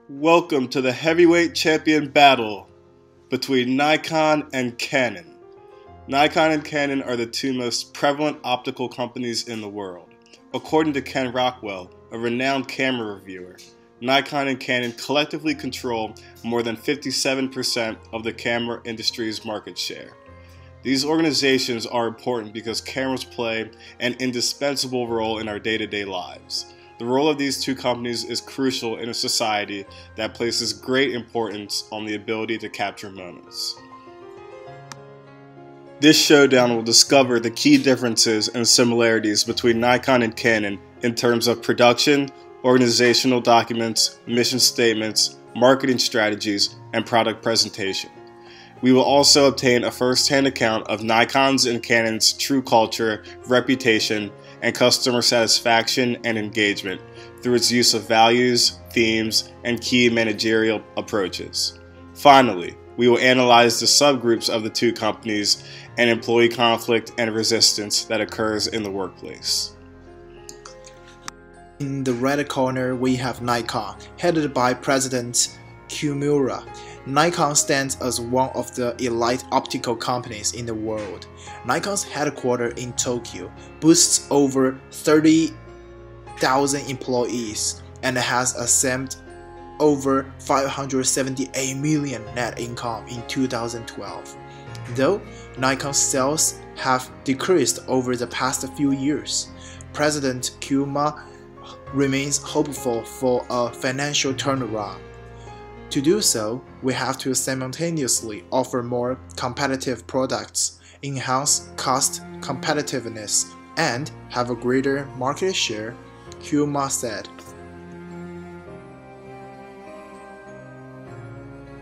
Welcome to the heavyweight champion battle between Nikon and Canon. Nikon and Canon are the two most prevalent optical companies in the world. According to Ken Rockwell, a renowned camera reviewer, Nikon and Canon collectively control more than 57% of the camera industry's market share. These organizations are important because cameras play an indispensable role in our day-to-day lives. The role of these two companies is crucial in a society that places great importance on the ability to capture moments. This showdown will discover the key differences and similarities between Nikon and Canon in terms of production, organizational documents, mission statements, marketing strategies, and product presentation. We will also obtain a first-hand account of Nikon's and Canon's true culture, reputation, and customer satisfaction and engagement through its use of values, themes, and key managerial approaches. Finally, we will analyze the subgroups of the two companies and employee conflict and resistance that occurs in the workplace. In the red corner, we have Nikon, headed by President Kimura. Nikon stands as one of the elite optical companies in the world. Nikon's headquarters in Tokyo boasts over 30,000 employees and has amassed over 578 million net income in 2012. Though Nikon's sales have decreased over the past few years, President Kimura remains hopeful for a financial turnaround. To do so, we have to simultaneously offer more competitive products, enhance cost competitiveness, and have a greater market share, Kimura said.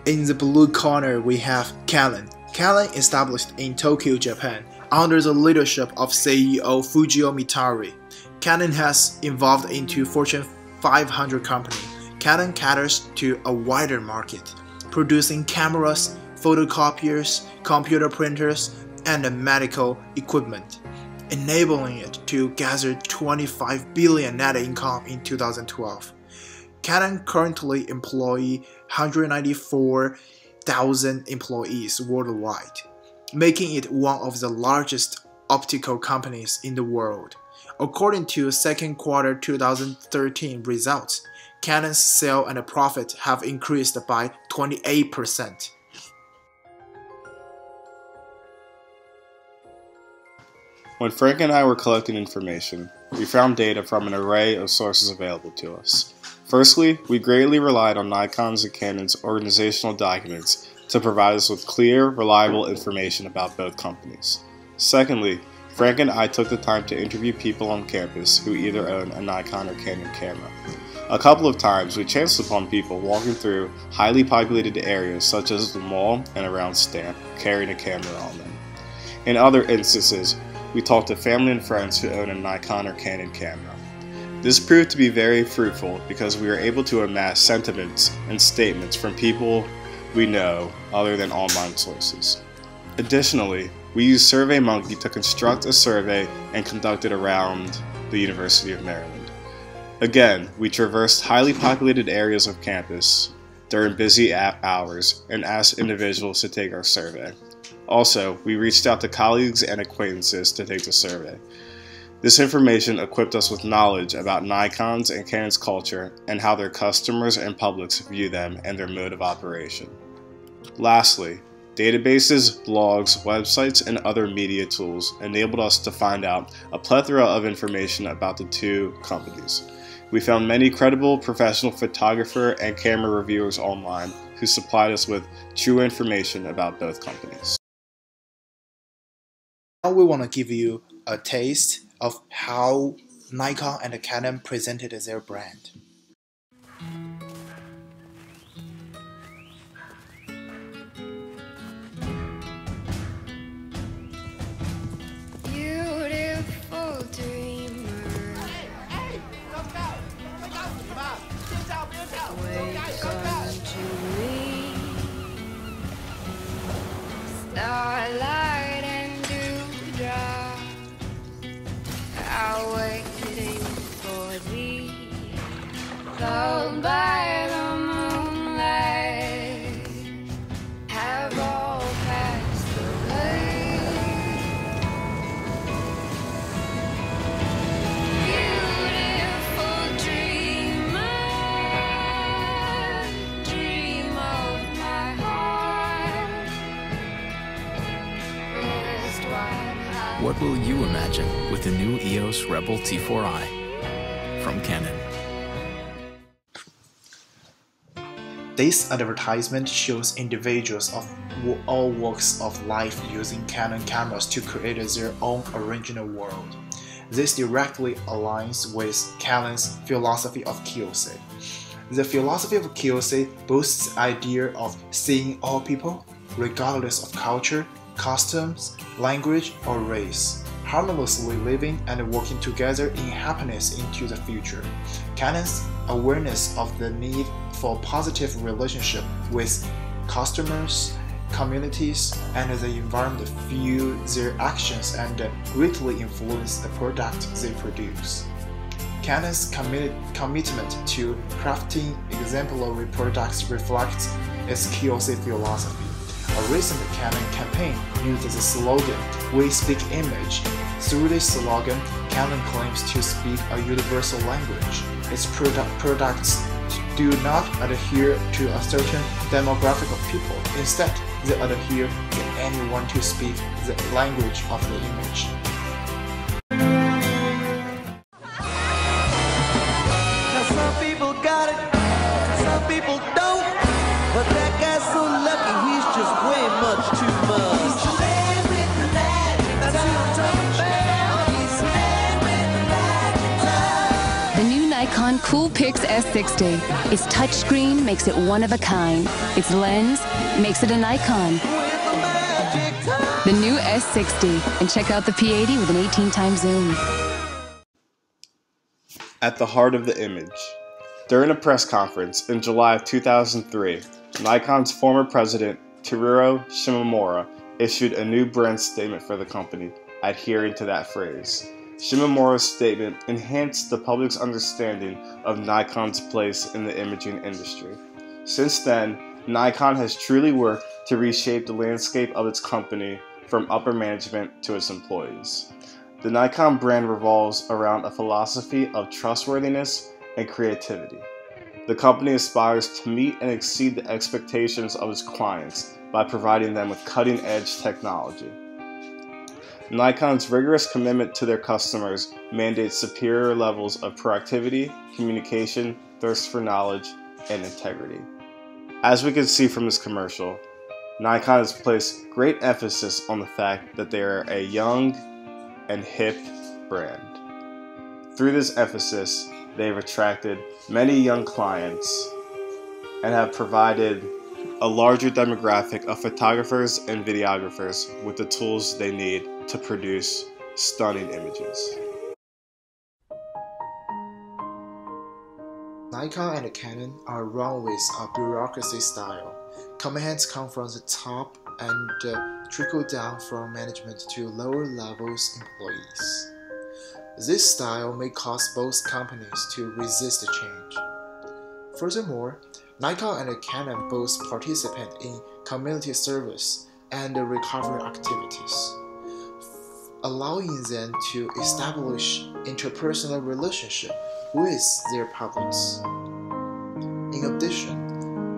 In the blue corner, we have Canon. Canon, established in Tokyo, Japan, under the leadership of CEO Fujio Mitari. Canon has evolved into Fortune 500 company. Canon caters to a wider market, producing cameras, photocopiers, computer printers, and medical equipment, enabling it to gather 25 billion net income in 2012. Canon currently employs 194,000 employees worldwide, making it one of the largest optical companies in the world. According to second quarter 2013 results, Canon's sales and profit have increased by 28%. When Frank and I were collecting information, we found data from an array of sources available to us. Firstly, we greatly relied on Nikon's and Canon's organizational documents to provide us with clear, reliable information about both companies. Secondly, Frank and I took the time to interview people on campus who either own a Nikon or Canon camera. A couple of times we chanced upon people walking through highly populated areas such as the mall and around Stamp, carrying a camera on them. In other instances, we talked to family and friends who own a Nikon or Canon camera. This proved to be very fruitful because we were able to amass sentiments and statements from people we know other than online sources. Additionally, we used SurveyMonkey to construct a survey and conduct it around the University of Maryland. Again, we traversed highly populated areas of campus during busy hours and asked individuals to take our survey. Also, we reached out to colleagues and acquaintances to take the survey. This information equipped us with knowledge about Nikon's and Canon's culture and how their customers and publics view them and their mode of operation. Lastly, databases, blogs, websites, and other media tools enabled us to find out a plethora of information about the two companies. We found many credible professional photographer and camera reviewers online who supplied us with true information about both companies. Now we want to give you a taste of how Nikon and Canon presented their brand. Starlight and dewdrop, I'm waiting for thee. Called by the moon. What will you imagine with the new EOS Rebel T4i from Canon? This advertisement shows individuals of all walks of life using Canon cameras to create their own original world. This directly aligns with Canon's philosophy of Kiyosei. The philosophy of Kiyosei boasts the idea of seeing all people, regardless of culture, customs, language, or race, harmoniously living and working together in happiness into the future. Canon's awareness of the need for positive relationship with customers, communities, and the environment fuel their actions and greatly influence the product they produce. Canon's commitment to crafting exemplary products reflects its Kiyosei philosophy. A recent Canon campaign used the slogan, "We speak image." Through this slogan, Canon claims to speak a universal language. Its products do not adhere to a certain demographic of people. Instead, they adhere to anyone to speak the language of the image. Now some people got it, some people don't. But that guy's so lucky, he's just way much too much. He's the man with the magic. That's who I'm talking about. He's the man with the magic. The new Nikon Coolpix S60. Its touchscreen makes it one of a kind. Its lens makes it a Nikon. With the magic time. The new S60. And check out the P80 with an 18x zoom. At the heart of the image. During a press conference in July of 2003, Nikon's former president, Teruo Shimomura, issued a new brand statement for the company, adhering to that phrase. Shimomura's statement enhanced the public's understanding of Nikon's place in the imaging industry. Since then, Nikon has truly worked to reshape the landscape of its company from upper management to its employees. The Nikon brand revolves around a philosophy of trustworthiness and creativity. The company aspires to meet and exceed the expectations of its clients by providing them with cutting-edge technology. Nikon's rigorous commitment to their customers mandates superior levels of proactivity, communication, thirst for knowledge, and integrity. As we can see from this commercial, Nikon has placed great emphasis on the fact that they are a young and hip brand. Through this emphasis, they've attracted many young clients and have provided a larger demographic of photographers and videographers with the tools they need to produce stunning images. Nikon and Canon are run with a bureaucracy style. Commands come from the top and trickle down from management to lower levels employees. This style may cause both companies to resist change. Furthermore, Nikon and Canon both participate in community service and recovery activities, allowing them to establish interpersonal relationships with their publics. In addition,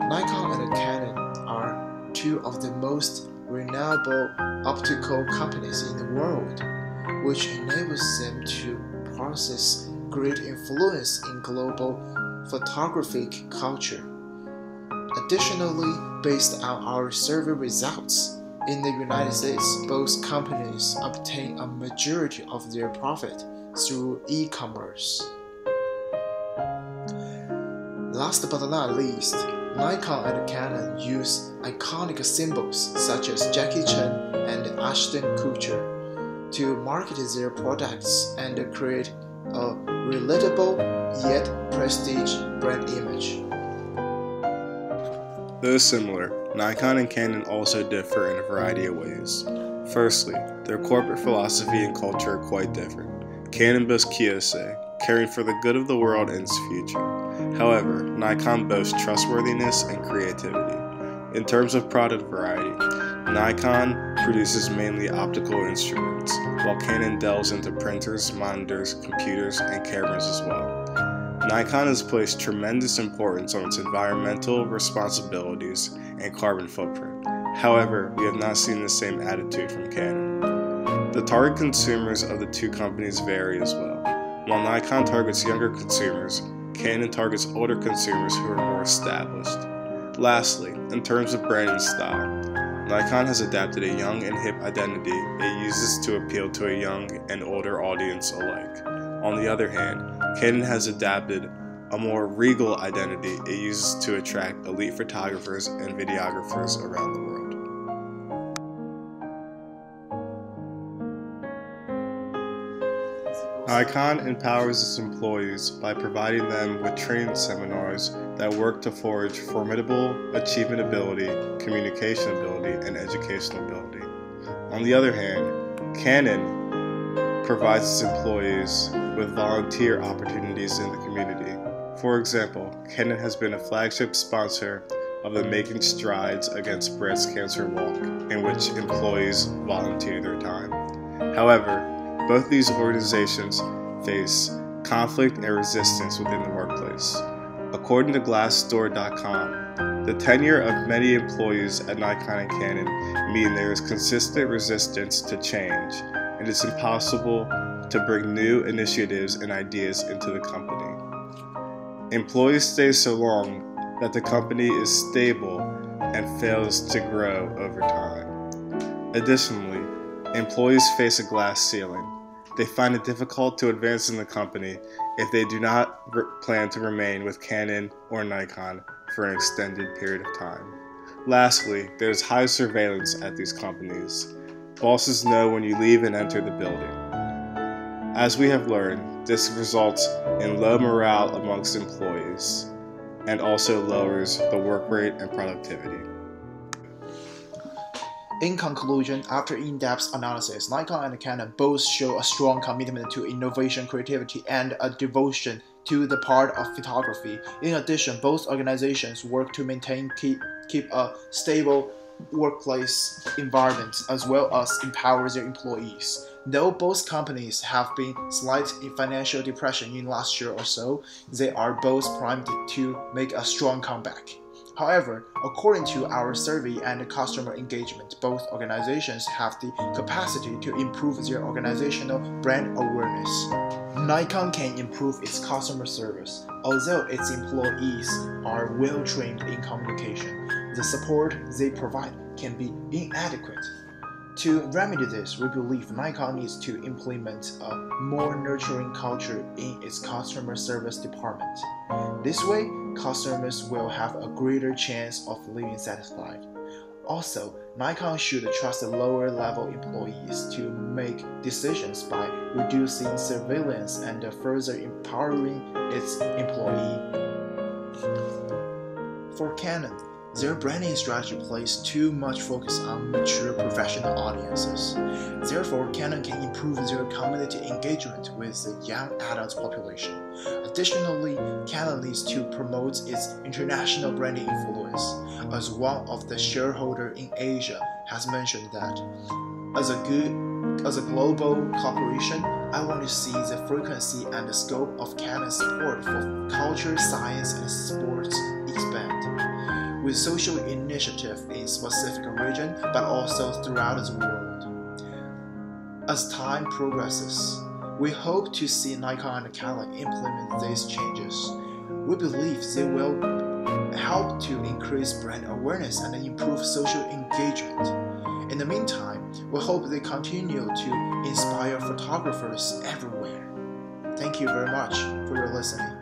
Nikon and Canon are two of the most renowned optical companies in the world, which enables them to possess great influence in global photographic culture. Additionally, based on our survey results, in the United States, both companies obtain a majority of their profit through e-commerce. Last but not least, Nikon and Canon use iconic symbols such as Jackie Chan and Ashton Kutcher to market their products and create a relatable yet prestige brand image. Though similar, Nikon and Canon also differ in a variety of ways. Firstly, their corporate philosophy and culture are quite different. Canon boasts Kiyosei, caring for the good of the world and its future. However, Nikon boasts trustworthiness and creativity. In terms of product variety, Nikon produces mainly optical instruments, while Canon delves into printers, monitors, computers, and cameras as well. Nikon has placed tremendous importance on its environmental responsibilities and carbon footprint. However, we have not seen the same attitude from Canon. The target consumers of the two companies vary as well. While Nikon targets younger consumers, Canon targets older consumers who are more established. Lastly, in terms of branding style, Nikon has adapted a young and hip identity it uses to appeal to a young and older audience alike. On the other hand, Canon has adapted a more regal identity it uses to attract elite photographers and videographers around the world. Nikon empowers its employees by providing them with training seminars that work to forge formidable achievement ability, communication ability, and educational ability. On the other hand, Canon provides its employees with volunteer opportunities in the community. For example, Canon has been a flagship sponsor of the Making Strides Against Breast Cancer Walk, in which employees volunteer their time. However, both these organizations face conflict and resistance within the workplace. According to Glassdoor.com, the tenure of many employees at Nikon and Canon mean there is consistent resistance to change, and it's impossible to bring new initiatives and ideas into the company. Employees stay so long that the company is stable and fails to grow over time. Additionally, employees face a glass ceiling. They find it difficult to advance in the company if they do not plan to remain with Canon or Nikon for an extended period of time. Lastly, there is high surveillance at these companies. Bosses know when you leave and enter the building. As we have learned, this results in low morale amongst employees and also lowers the work rate and productivity. In conclusion, after in-depth analysis, Nikon and Canon both show a strong commitment to innovation, creativity, and a devotion to the part of photography. In addition, both organizations work to keep a stable workplace environment as well as empower their employees. Though both companies have been slightly in financial depression in last year or so, they are both primed to make a strong comeback. However, according to our survey and customer engagement, both organizations have the capacity to improve their organizational brand awareness. Nikon can improve its customer service. Although its employees are well trained in communication, the support they provide can be inadequate. To remedy this, we believe Nikon needs to implement a more nurturing culture in its customer service department. This way, customers will have a greater chance of leaving satisfied. Also, Nikon should trust the lower-level employees to make decisions by reducing surveillance and further empowering its employee. For Canon, their branding strategy places too much focus on mature professional audiences. Therefore, Canon can improve their community engagement with the young adult population. Additionally, Canon needs to promote its international branding influence, as one of the shareholders in Asia has mentioned that, as a global corporation, I want to see the frequency and the scope of Canon's support for culture, science, and sports expand, with social initiative in specific region, but also throughout the world. As time progresses, we hope to see Nikon and Canon implement these changes. We believe they will help to increase brand awareness and improve social engagement. In the meantime, we hope they continue to inspire photographers everywhere. Thank you very much for your listening.